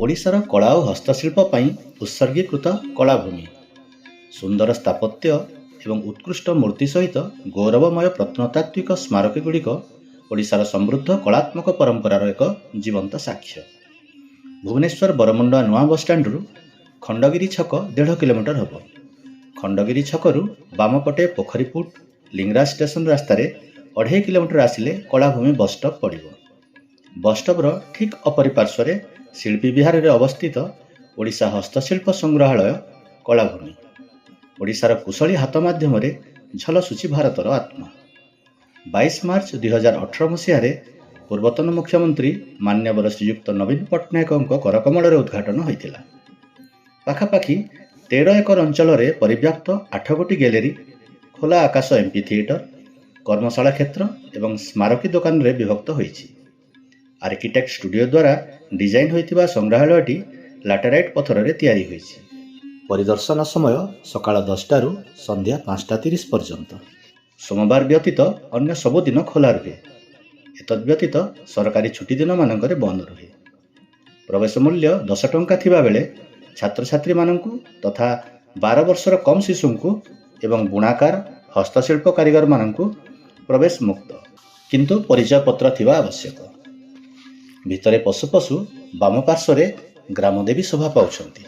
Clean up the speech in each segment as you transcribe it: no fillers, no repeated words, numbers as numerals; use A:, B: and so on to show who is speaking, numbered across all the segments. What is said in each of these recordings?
A: ଓଡ଼ିଶାର କଳା ଓ ହସ୍ତଶିଳ୍ପ ପାଇଁ ଉତ୍ସର୍ଗୀକୃତ କଳାଭୂମି। ସୁନ୍ଦର ସ୍ଥାପତ୍ୟ ଏବଂ ଉତ୍କୃଷ୍ଟ ମୂର୍ତ୍ତି ସହିତ ଗୌରବମୟ ପ୍ରତ୍ନତାତ୍ତ୍ୱିକ ସ୍ମାରକୀଗୁଡ଼ିକ ଓଡ଼ିଶାର ସମୃଦ୍ଧ କଳାତ୍ମକ ପରମ୍ପରାର ଏକ ଜୀବନ୍ତ ସାକ୍ଷ୍ୟ। ଭୁବନେଶ୍ୱର ବରମୁଣ୍ଡା ନୂଆ ବସ୍ଷ୍ଟାଣ୍ଡରୁ ଖଣ୍ଡଗିରି ଛକ 1.5 କିଲୋମିଟର ହେବ। ଖଣ୍ଡଗିରି ଛକରୁ ବାମପଟେ ପୋଖରୀପୁଟ ଲିଙ୍ଗରାଜ ଷ୍ଟେସନ ରାସ୍ତାରେ 2.5 କିଲୋମିଟର ଆସିଲେ କଳାଭୂମି ବସ୍ଷ୍ଟପ୍ ପଡ଼ିବ। ବସ୍ଷ୍ଟପ୍ର ଠିକ୍ ଅପରିପାର୍ଶ୍ୱରେ ଶିଳ୍ପୀ ବିହାରରେ ଅବସ୍ଥିତ ଓଡ଼ିଶା ହସ୍ତଶିଳ୍ପ ସଂଗ୍ରହାଳୟ କଳାଭୂମି। ଓଡ଼ିଶାର କୁଶଳୀ ହାତ ମାଧ୍ୟମରେ ଝଲସୁଛି ଭାରତର ଆତ୍ମା। 22 ମାର୍ଚ୍ଚ 2018 ମସିହାରେ ପୂର୍ବତନ ମୁଖ୍ୟମନ୍ତ୍ରୀ ମାନ୍ୟବର ଶ୍ରୀଯୁକ୍ତ ନବୀନ ପଟ୍ଟନାୟକଙ୍କ କରକମଳରେ ଉଦ୍ଘାଟନ ହୋଇଥିଲା। ପାଖାପାଖି 13 ଏକର ଅଞ୍ଚଳରେ ପରିବ୍ୟାପ୍ତ 8 ଗୋଟି ଗ୍ୟାଲେରୀ, ଖୋଲା ଆକାଶ ଏମ୍ପି ଥିଏଟର, କର୍ମଶାଳା କ୍ଷେତ୍ର ଏବଂ ସ୍ମାରକୀ ଦୋକାନରେ ବିଭକ୍ତ ହୋଇଛି। ଆର୍କିଟେକ୍ଟ ଷ୍ଟୁଡିଓ ଦ୍ୱାରା ଡିଜାଇନ୍ ହୋଇଥିବା ସଂଗ୍ରହାଳୟଟି ଲାଟେରାଇଟ୍ ପଥରରେ ତିଆରି ହୋଇଛି। ପରିଦର୍ଶନ ସମୟ ସକାଳ 10ଟାରୁ ସନ୍ଧ୍ୟା 5:30 ପର୍ଯ୍ୟନ୍ତ। ସୋମବାର ବ୍ୟତୀତ ଅନ୍ୟ ସବୁ ଦିନ ଖୋଲା ରୁହେ। ଏତଦ୍ବ୍ୟତୀତ ସରକାରୀ ଛୁଟି ଦିନମାନଙ୍କରେ ବନ୍ଦ ରୁହେ। ପ୍ରବେଶ ମୂଲ୍ୟ 10 ଟଙ୍କା ଥିବାବେଳେ ଛାତ୍ରଛାତ୍ରୀମାନଙ୍କୁ ତଥା 12 ବର୍ଷର କମ୍ ଶିଶୁଙ୍କୁ ଏବଂ ବୁଣାକାର ହସ୍ତଶିଳ୍ପ କାରିଗରମାନଙ୍କୁ ପ୍ରବେଶ ମୁକ୍ତ, କିନ୍ତୁ ପରିଚୟପତ୍ର ଥିବା ଆବଶ୍ୟକ। ଭିତରେ ପଶୁ ପଶୁ ବାମ ପାର୍ଶ୍ୱରେ ଗ୍ରାମଦେବୀ ଶୋଭା ପାଉଛନ୍ତି।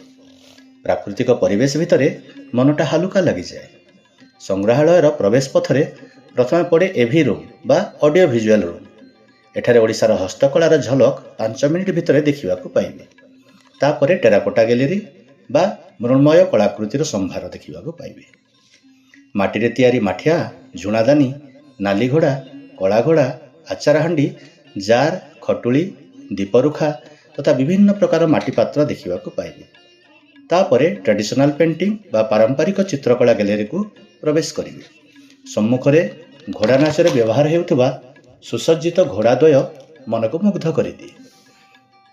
A: ପ୍ରାକୃତିକ ପରିବେଶ ଭିତରେ ମନଟା ହାଲୁକା ଲାଗିଯାଏ। ସଂଗ୍ରହାଳୟର ପ୍ରବେଶ ପଥରେ ପ୍ରଥମେ ପଡ଼େ ଏଭି ରୁମ୍ ବା ଅଡ଼ିଓ ଭିଜୁଆଲ ରୁମ୍। ଏଠାରେ ଓଡ଼ିଶାର ହସ୍ତକଳାର ଝଲକ 5 ମିନିଟ୍ ଭିତରେ ଦେଖିବାକୁ ପାଇବେ। ତାପରେ ଟେରାକୋଟା ଗ୍ୟାଲେରୀ ବା ମୃଣ୍ମୟ କଳାକୃତିର ସମ୍ଭାର ଦେଖିବାକୁ ପାଇବେ। ମାଟିରେ ତିଆରି ମାଠିଆ, ଝୁଣାଦାନି, ନାଲି ଘୋଡ଼ା, କଳା ଘୋଡ଼ା, ଆଚାର ହାଣ୍ଡି, ଜାର୍, ଖଟୁଳି, ଦୀପରୁଖା ତଥା ବିଭିନ୍ନ ପ୍ରକାର ମାଟି ପାତ୍ର ଦେଖିବାକୁ ପାଇବେ। ତାପରେ ଟ୍ରାଡିସନାଲ ପେଣ୍ଟିଂ ବା ପାରମ୍ପରିକ ଚିତ୍ରକଳା ଗ୍ୟାଲେରୀକୁ ପ୍ରବେଶ କରିବେ। ସମ୍ମୁଖରେ ଘୋଡ଼ା ନାଚରେ ବ୍ୟବହାର ହେଉଥିବା ସୁସଜ୍ଜିତ ଘୋଡ଼ାଦ୍ୱୟ ମନକୁ ମୁଗ୍ଧ କରିଦିଏ।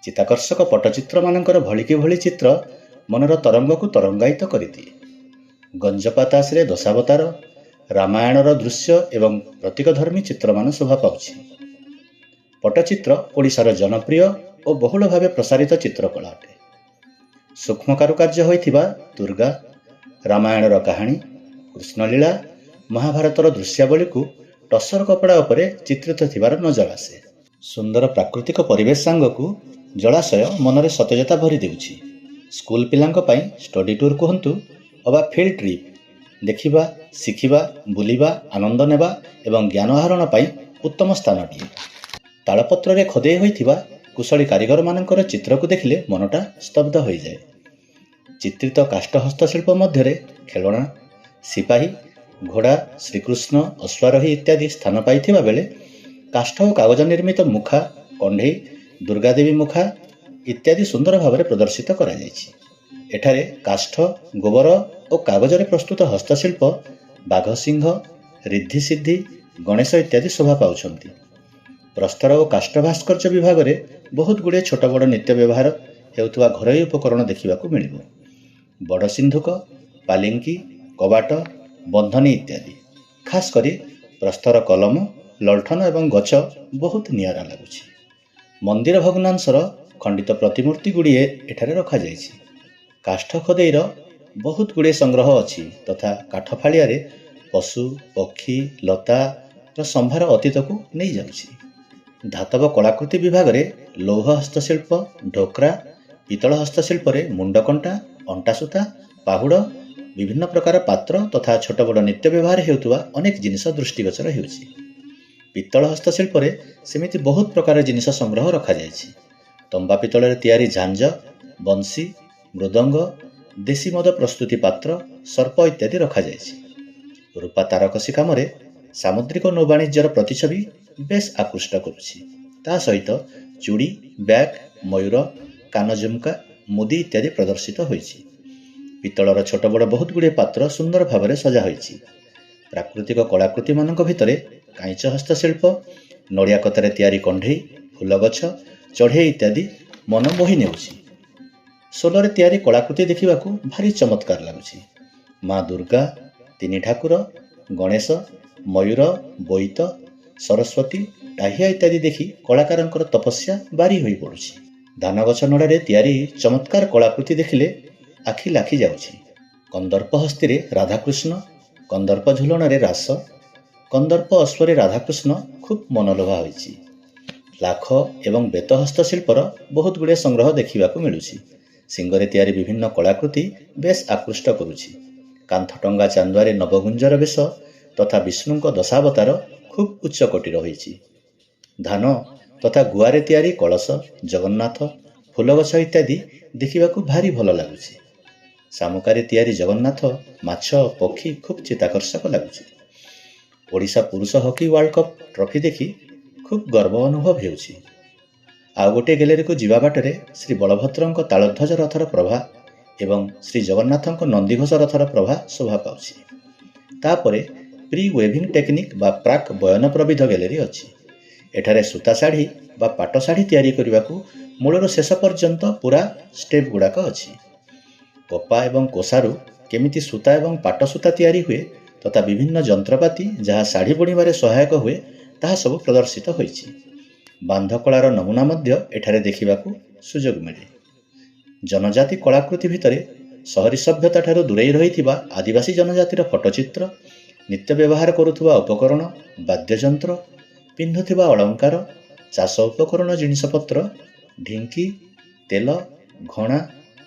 A: ଚିତ୍ତାକର୍ଷକ ପଟ୍ଟଚିତ୍ରମାନଙ୍କର ଭଳିକି ଭଳି ଚିତ୍ର ମନର ତରଙ୍ଗକୁ ତରଙ୍ଗାୟିତ କରିଦିଏ। ଗଞ୍ଜପାତାସରେ ଦଶାବତାର, ରାମାୟଣର ଦୃଶ୍ୟ ଏବଂ ପ୍ରତୀକଧର୍ମୀ ଚିତ୍ରମାନ ଶୋଭା ପାଉଛି। ପଟ୍ଟଚିତ୍ର ଓଡ଼ିଶାର ଜନପ୍ରିୟ ଓ ବହୁଳ ଭାବେ ପ୍ରସାରିତ ଚିତ୍ରକଳା ଅଟେ। ସୂକ୍ଷ୍ମ କାରୁକାର୍ଯ୍ୟ ହୋଇଥିବା ଦୁର୍ଗା, ରାମାୟଣର କାହାଣୀ, କୃଷ୍ଣଲୀଳା, ମହାଭାରତର ଦୃଶ୍ୟାବଳୀକୁ ଟସର କପଡ଼ା ଉପରେ ଚିତ୍ରିତ ଥିବାର ନଜର ଆସେ। ସୁନ୍ଦର ପ୍ରାକୃତିକ ପରିବେଶ ସାଙ୍ଗକୁ ଜଳାଶୟ ମନରେ ସତେଜତା ଭରି ଦେଉଛି। ସ୍କୁଲ ପିଲାଙ୍କ ପାଇଁ ଷ୍ଟଡି ଟୁର୍ କୁହନ୍ତୁ ଅବା ଫିଲ୍ଡ ଟ୍ରିପ୍, ଦେଖିବା, ଶିଖିବା, ବୁଲିବା, ଆନନ୍ଦ ନେବା ଏବଂ ଜ୍ଞାନ ଆହରଣ ପାଇଁ ଉତ୍ତମ ସ୍ଥାନଟିଏ। ତାଳପତ୍ରରେ ଖୋଦେଇ ହୋଇଥିବା କୁଶଳୀ କାରିଗରମାନଙ୍କର ଚିତ୍ରକୁ ଦେଖିଲେ ମନଟା ସ୍ତବ୍ଧ ହୋଇଯାଏ। ଚିତ୍ରିତ କାଷ୍ଠ ହସ୍ତଶିଳ୍ପ ମଧ୍ୟରେ ଖେଳଣା, ସିପାହୀ, ଘୋଡ଼ା, ଶ୍ରୀକୃଷ୍ଣ, ଅଶ୍ୱାରୋହୀ ଇତ୍ୟାଦି ସ୍ଥାନ ପାଇଥିବା ବେଳେ କାଷ୍ଠ ଓ କାଗଜ ନିର୍ମିତ ମୁଖା, କଣ୍ଢେଇ, ଦୁର୍ଗାଦେବୀ ମୁଖା ଇତ୍ୟାଦି ସୁନ୍ଦର ଭାବରେ ପ୍ରଦର୍ଶିତ କରାଯାଇଛି। ଏଠାରେ କାଷ୍ଠ, ଗୋବର ଓ କାଗଜରେ ପ୍ରସ୍ତୁତ ହସ୍ତଶିଳ୍ପ ବାଘସିଂହ, ରିଦ୍ଧିସିଦ୍ଧି, ଗଣେଶ ଇତ୍ୟାଦି ଶୋଭା ପାଉଛନ୍ତି। ପ୍ରସ୍ତର ଓ କାଷ୍ଠ ଭାସ୍କର୍ଯ୍ୟ ବିଭାଗରେ ବହୁତ ଗୁଡ଼ିଏ ଛୋଟ ବଡ଼ ନିତ୍ୟ ବ୍ୟବହାର ହେଉଥିବା ଘରୋଇ ଉପକରଣ ଦେଖିବାକୁ ମିଳିବ। ବଡ଼ ସିନ୍ଧୁକ, ପାଲିଙ୍କି, କବାଟ, ବନ୍ଧନୀ ଇତ୍ୟାଦି। ଖାସ୍ କରି ପ୍ରସ୍ତର କଲମ, ଲଣ୍ଠନ ଏବଂ ଗଛ ବହୁତ ନିଆରା ଲାଗୁଛି। ମନ୍ଦିର ଭଗ୍ନାଂଶର ଖଣ୍ଡିତ ପ୍ରତିମୂର୍ତ୍ତି ଗୁଡ଼ିଏ ଏଠାରେ ରଖାଯାଇଛି। କାଷ୍ଠ ଖୋଦେଇର ବହୁତ ଗୁଡ଼ିଏ ସଂଗ୍ରହ ଅଛି ତଥା କାଠ ଫାଳିଆରେ ପଶୁ, ପକ୍ଷୀ, ଲତାର ସମ୍ଭାର ଅତୀତକୁ ନେଇଯାଉଛି। ଧାତବ କଳାକୃତି ବିଭାଗରେ ଲୌହ ହସ୍ତଶିଳ୍ପ, ଢୋକ୍ରା, ପିତ୍ତଳ ହସ୍ତଶିଳ୍ପରେ ମୁଣ୍ଡକଣ୍ଟା, ଅଣ୍ଟାସୂତା, ପାହୁଡ଼, ବିଭିନ୍ନ ପ୍ରକାର ପାତ୍ର ତଥା ଛୋଟ ବଡ଼ ନିତ୍ୟ ବ୍ୟବହାର ହେଉଥିବା ଅନେକ ଜିନିଷ ଦୃଷ୍ଟିଗୋଚର ହେଉଛି। ପିତ୍ତଳ ହସ୍ତଶିଳ୍ପରେ ସେମିତି ବହୁତ ପ୍ରକାର ଜିନିଷ ସଂଗ୍ରହ ରଖାଯାଇଛି। ତମ୍ବା ପିତ୍ତଳରେ ତିଆରି ଝାଞ୍ଜ, ବଂଶୀ, ମୃଦଙ୍ଗ, ଦେଶୀ ମଦ ପ୍ରସ୍ତୁତି ପାତ୍ର, ସର୍ପ ଇତ୍ୟାଦି ରଖାଯାଇଛି। ରୂପା ତାରକସି କାମରେ ସାମୁଦ୍ରିକ ନୌବାଣିଜ୍ୟର ପ୍ରତିଛବି ବେଶ ଆକୃଷ୍ଟ କରୁଛି। ତା ସହିତ ଚୁଡ଼ି, ବ୍ୟାଗ୍, ମୟୂର, କାନ ଝୁମକା, ମୁଦି ଇତ୍ୟାଦି ପ୍ରଦର୍ଶିତ ହୋଇଛି। ପିତ୍ତଳର ଛୋଟ ବଡ଼ ବହୁତ ଗୁଡ଼ିଏ ପାତ୍ର ସୁନ୍ଦର ଭାବରେ ସଜା ହୋଇଛି। ପ୍ରାକୃତିକ କଳାକୃତିମାନଙ୍କ ଭିତରେ କାଇଁଚ ହସ୍ତଶିଳ୍ପ, ନଡ଼ିଆ କତାରେ ତିଆରି କଣ୍ଢେଇ, ଫୁଲଗଛ, ଚଢ଼େଇ ଇତ୍ୟାଦି ମନ ମୋହି ନେଉଛି। ସୋଲରେ ତିଆରି କଳାକୃତି ଦେଖିବାକୁ ଭାରି ଚମତ୍କାର ଲାଗୁଛି। ମା ଦୁର୍ଗା, ତିନି ଠାକୁର, ଗଣେଶ, ମୟୂର, ବୋଇତ, ସରସ୍ୱତୀ, ଟାହିଆ ଇତ୍ୟାଦି ଦେଖି କଳାକାରଙ୍କର ତପସ୍ୟା ବାରି ହୋଇପଡ଼ୁଛି। ଧାନଗଛ ନଡ଼ାରେ ତିଆରି ଚମତ୍କାର କଳାକୃତି ଦେଖିଲେ ଆଖି ଲାଖି ଯାଉଛି। କନ୍ଦର୍ପ ହସ୍ତିରେ ରାଧାକୃଷ୍ଣ, କନ୍ଦର୍ପ ଝୁଲଣରେ ରାସ, କନ୍ଦର୍ପ ଅଶ୍ୱରେ ରାଧାକୃଷ୍ଣ ଖୁବ୍ ମନଲୋଭା ହୋଇଛି। ଲାଖ ଏବଂ ବେତ ହସ୍ତଶିଳ୍ପର ବହୁତ ଗୁଡ଼ିଏ ସଂଗ୍ରହ ଦେଖିବାକୁ ମିଳୁଛି। ଶିଙ୍ଗରେ ତିଆରି ବିଭିନ୍ନ କଳାକୃତି ବେଶ୍ ଆକୃଷ୍ଟ କରୁଛି। କାନ୍ଥଟଙ୍ଗା ଚାନ୍ଦୁଆରେ ନବଗୁଞ୍ଜର ବେଶ ତଥା ବିଷ୍ଣୁଙ୍କ ଦଶାବତାର ଖୁବ୍ ଉଚ୍ଚ କୋଟିର ହୋଇଛି। ଧାନ ତଥା ଗୁଆରେ ତିଆରି କଳସ, ଜଗନ୍ନାଥ, ଫୁଲଗଛ ଇତ୍ୟାଦି ଦେଖିବାକୁ ଭାରି ଭଲ ଲାଗୁଛି। ଶାମୁକାରେ ତିଆରି ଜଗନ୍ନାଥ, ମାଛ, ପକ୍ଷୀ ଖୁବ୍ ଚିତ୍ତାକର୍ଷକ ଲାଗୁଛି। ଓଡ଼ିଶା ପୁରୁଷ ହକି ୱାର୍ଲଡ କପ୍ ଟ୍ରଫି ଦେଖି ଖୁବ୍ ଗର୍ବ ଅନୁଭବ ହେଉଛି। ଆଉ ଗୋଟିଏ ଗ୍ୟାଲେରୀକୁ ଯିବା ବାଟରେ ଶ୍ରୀ ବଳଭଦ୍ରଙ୍କ ତାଳଧ୍ୱଜ ରଥର ପ୍ରଭା ଏବଂ ଶ୍ରୀ ଜଗନ୍ନାଥଙ୍କ ନନ୍ଦିଘୋଷ ରଥର ପ୍ରଭା ଶୋଭା ପାଉଛି। ତାପରେ ପ୍ରି ୱେଭିଂ ଟେକ୍ନିକ୍ ବା ପ୍ରାକ୍ ବୟନ ପ୍ରବିଧ ଗ୍ୟାଲେରୀ ଅଛି। ଏଠାରେ ସୂତା ଶାଢ଼ୀ ବା ପାଟ ଶାଢ଼ୀ ତିଆରି କରିବାକୁ ମୂଳରୁ ଶେଷ ପର୍ଯ୍ୟନ୍ତ ପୁରା ଷ୍ଟେପ୍ ଗୁଡ଼ାକ ଅଛି। କପା ଏବଂ କୋଷାରୁ କେମିତି ସୂତା ଏବଂ ପାଟ ସୂତା ତିଆରି ହୁଏ ତଥା ବିଭିନ୍ନ ଯନ୍ତ୍ରପାତି ଯାହା ଶାଢ଼ୀ ବୁଣିବାରେ ସହାୟକ ହୁଏ ତାହା ସବୁ ପ୍ରଦର୍ଶିତ ହୋଇଛି। ବାନ୍ଧକଳାର ନମୁନା ମଧ୍ୟ ଏଠାରେ ଦେଖିବାକୁ ସୁଯୋଗ ମିଳେ। ଜନଜାତି କଳାକୃତି ଭିତରେ ସହରୀ ସଭ୍ୟତା ଠାରୁ ଦୂରେଇ ରହିଥିବା ଆଦିବାସୀ ଜନଜାତିର ଫଟୋଚିତ୍ର, ନିତ୍ୟ ବ୍ୟବହାର କରୁଥିବା ଉପକରଣ, ବାଦ୍ୟଯନ୍ତ୍ର, ପିନ୍ଧୁଥିବା ଅଳଙ୍କାର, ଚାଷ ଉପକରଣ ଜିନିଷପତ୍ର, ଢିଙ୍କି, ତେଲ, ଘଣା,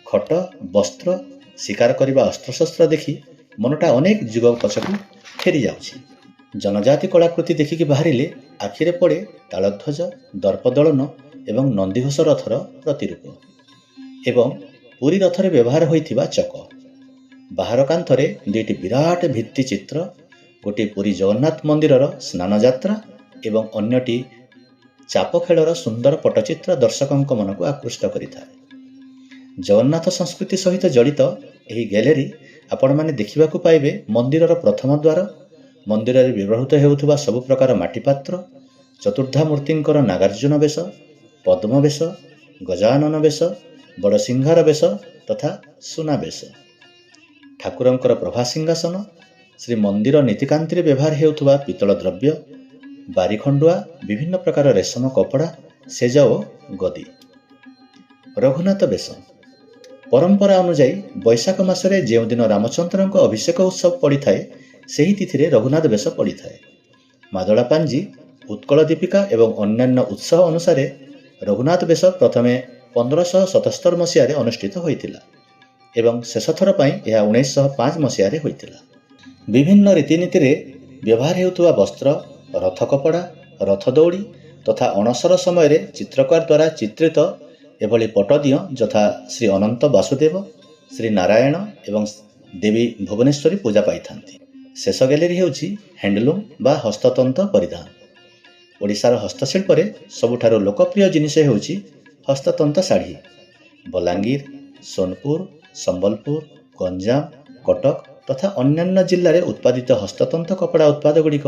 A: ଖଟ, ବସ୍ତ୍ର, ଶିକାର କରିବା ଅସ୍ତ୍ରଶସ୍ତ୍ର ଦେଖି ମନଟା ଅନେକ ଯୁଗ ପଛକୁ ଫେରି ଯାଉଛି। ଜନଜାତି କଳାକୃତି ଦେଖିକି ବାହାରିଲେ ଆଖିରେ ପଡ଼େ ତାଳଧ୍ୱଜ, ଦର୍ପଦଳନ ଏବଂ ନନ୍ଦିଘୋଷ ରଥର ପ୍ରତିରୂପ ଏବଂ ପୁରୀ ରଥରେ ବ୍ୟବହାର ହୋଇଥିବା ଚକ। ବାହାର କାନ୍ଥରେ ଦୁଇଟି ବିରାଟ ଭିତ୍ତିଚିତ୍ର, ଗୋଟିଏ ପୁରୀ ଜଗନ୍ନାଥ ମନ୍ଦିରର ସ୍ନାନଯାତ୍ରା ଏବଂ ଅନ୍ୟଟି ଚାପ ଖେଳର ସୁନ୍ଦର ପଟ୍ଟଚିତ୍ର ଦର୍ଶକଙ୍କ ମନକୁ ଆକୃଷ୍ଟ କରିଥାଏ। ଜଗନ୍ନାଥ ସଂସ୍କୃତି ସହିତ ଜଡ଼ିତ ଏହି ଗ୍ୟାଲେରୀ ଆପଣମାନେ ଦେଖିବାକୁ ପାଇବେ ମନ୍ଦିରର ପ୍ରଥମ ଦ୍ୱାର, ମନ୍ଦିରରେ ବ୍ୟବହୃତ ହେଉଥିବା ସବୁ ପ୍ରକାର ମାଟିପାତ୍ର, ଚତୁର୍ଦ୍ଧାମୂର୍ତ୍ତିଙ୍କର ନାଗାର୍ଜୁନ ବେଶ, ପଦ୍ମ ବେଶ, ଗଜାନନ ବେଶ, ବଡ଼ସିଂହାର ବେଶ ତଥା ସୁନା ବେଶ, ଠାକୁରଙ୍କର ପ୍ରଭାସିଂହାସନ, ଶ୍ରୀମନ୍ଦିର ନୀତିକାନ୍ତିରେ ବ୍ୟବହାର ହେଉଥିବା ପିତ୍ତଳ ଦ୍ରବ୍ୟ, ବାରିଖଣ୍ଡୁଆ, ବିଭିନ୍ନ ପ୍ରକାର ରେଶମ କପଡ଼ା, ସେଜ ଓ ଗଦି। ରଘୁନାଥ ବେଶ ପରମ୍ପରା ଅନୁଯାୟୀ ବୈଶାଖ ମାସରେ ଯେଉଁଦିନ ରାମଚନ୍ଦ୍ରଙ୍କ ଅଭିଷେକ ଉତ୍ସବ ପଡ଼ିଥାଏ ସେହି ତିଥିରେ ରଘୁନାଥ ବେଶ ପଡ଼ିଥାଏ। ମାଦଳା ପାଞ୍ଜି, ଉତ୍କଳ ଦୀପିକା ଏବଂ ଅନ୍ୟାନ୍ୟ ଉତ୍ସ ଅନୁସାରେ ରଘୁନାଥ ବେଶ ପ୍ରଥମେ 1577 ମସିହାରେ ଅନୁଷ୍ଠିତ ହୋଇଥିଲା ଏବଂ ଶେଷଥର ପାଇଁ ଏହା 1905 ମସିହାରେ ହୋଇଥିଲା। ବିଭିନ୍ନ ରୀତିନୀତିରେ ବ୍ୟବହାର ହେଉଥିବା ବସ୍ତ୍ର, ରଥ କପଡ଼ା, ରଥ ଦଉଡ଼ି ତଥା ଅଣସର ସମୟରେ ଚିତ୍ରକାର ଦ୍ୱାରା ଚିତ୍ରିତ ଏଭଳି ପଟଦିଅଁ ଯଥା ଶ୍ରୀ ଅନନ୍ତ ବାସୁଦେବ, ଶ୍ରୀ ନାରାୟଣ ଏବଂ ଦେବୀ ଭୁବନେଶ୍ୱରୀ ପୂଜା ପାଇଥାନ୍ତି। ଶେଷ ଗ୍ୟାଲେରୀ ହେଉଛି ହ୍ୟାଣ୍ଡଲୁମ୍ ବା ହସ୍ତତନ୍ତ ପରିଧାନ। ଓଡ଼ିଶାର ହସ୍ତଶିଳ୍ପରେ ସବୁଠାରୁ ଲୋକପ୍ରିୟ ଜିନିଷ ହେଉଛି ହସ୍ତତନ୍ତ ଶାଢ଼ୀ। ବଲାଙ୍ଗୀର, ସୋନପୁର, ସମ୍ବଲପୁର, ଗଞ୍ଜାମ, କଟକ ତଥା ଅନ୍ୟାନ୍ୟ ଜିଲ୍ଲାରେ ଉତ୍ପାଦିତ ହସ୍ତତନ୍ତ କପଡ଼ା ଉତ୍ପାଦ ଗୁଡ଼ିକ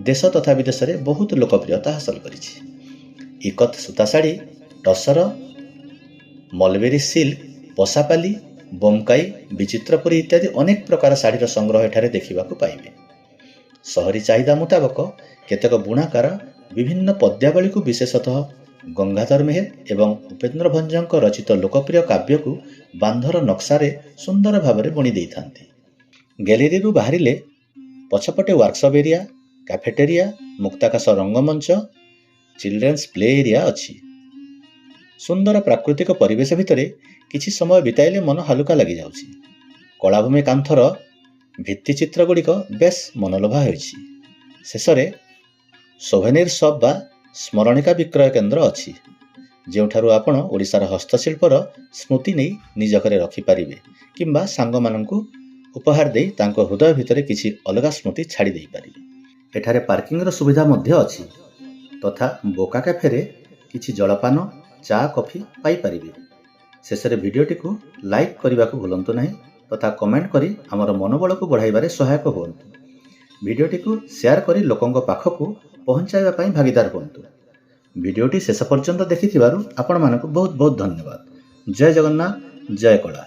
A: ଦେଶ ତଥା ବିଦେଶରେ ବହୁତ ଲୋକପ୍ରିୟତା ହାସଲ କରିଛି। ଇକତ ସୂତା ଶାଢ଼ୀ, ଟସର, ମଲବେରୀ ସିଲ୍କ, ପଶାପାଲି, ବୋମକାଇ, ବିଚିତ୍ରପୁରୀ ଇତ୍ୟାଦି ଅନେକ ପ୍ରକାର ଶାଢ଼ୀର ସଂଗ୍ରହ ଏଠାରେ ଦେଖିବାକୁ ପାଇବେ। ସହରୀ ଚାହିଦା ମୁତାବକ କେତେକ ବୁଣାକାର ବିଭିନ୍ନ ପଦ୍ୟାବଳୀକୁ ବିଶେଷତଃ ଗଙ୍ଗାଧର ମେହେର ଏବଂ ଉପେନ୍ଦ୍ର ଭଞ୍ଜଙ୍କ ରଚିତ ଲୋକପ୍ରିୟ କାବ୍ୟକୁ ବାନ୍ଧର ନକ୍ସାରେ ସୁନ୍ଦର ଭାବରେ ବୁଣି ଦେଇଥାନ୍ତି। ଗ୍ୟାଲେରୀରୁ ବାହାରିଲେ ପଛପଟେ ୱାର୍କସପ୍ ଏରିଆ, କାଫେଟେରିଆ, ମୁକ୍ତାକାଶ ରଙ୍ଗମଞ୍ଚ, ଚିଲଡ୍ରେନ୍ସ ପ୍ଲେ ଏରିଆ ଅଛି। ସୁନ୍ଦର ପ୍ରାକୃତିକ ପରିବେଶ ଭିତରେ କିଛି ସମୟ ବିତାଇଲେ ମନ ହାଲୁକା ଲାଗିଯାଉଛି। କଳାଭୂମି କାନ୍ଥର ଭିତ୍ତିଚିତ୍ର ଗୁଡ଼ିକ ବେଶ୍ ମନଲୋଭା ହୋଇଛି। ଶେଷରେ ସୋଭେନିର ସପ୍ ବା ସ୍ମରଣିକା ବିକ୍ରୟ କେନ୍ଦ୍ର ଅଛି, ଯେଉଁଠାରୁ ଆପଣ ଓଡ଼ିଶାର ହସ୍ତଶିଳ୍ପର ସ୍ମୃତି ନେଇ ନିଜ ଘରେ ରଖିପାରିବେ କିମ୍ବା ସାଙ୍ଗମାନଙ୍କୁ ଉପହାର ଦେଇ ତାଙ୍କ ହୃଦୟ ଭିତରେ କିଛି ଅଲଗା ସ୍ମୃତି ଛାଡ଼ି ଦେଇପାରିବେ। ଏଠାରେ ପାର୍କିଂର ସୁବିଧା ମଧ୍ୟ ଅଛି ତଥା ବୋକା କ୍ୟାଫେରେ କିଛି ଜଳପାନ, ଚା, କଫି ପାଇପାରିବେ। ଶେଷରେ ଭିଡ଼ିଓଟିକୁ ଲାଇକ୍ କରିବାକୁ ଭୁଲନ୍ତୁ ନାହିଁ ତଥା କମେଣ୍ଟ କରି ଆମର ମନୋବଳକୁ ବଢ଼ାଇବାରେ ସହାୟକ ହୁଅନ୍ତୁ। ଭିଡ଼ିଓଟିକୁ ସେୟାର କରି ଲୋକଙ୍କ ପାଖକୁ ପହଞ୍ଚାଇବା ପାଇଁ ଭାଗିଦାର ହୁଅନ୍ତୁ। ଭିଡ଼ିଓଟି ଶେଷ ପର୍ଯ୍ୟନ୍ତ ଦେଖିଥିବାରୁ ଆପଣମାନଙ୍କୁ ବହୁତ ବହୁତ ଧନ୍ୟବାଦ। ଜୟ ଜଗନ୍ନାଥ, ଜୟ କଳା।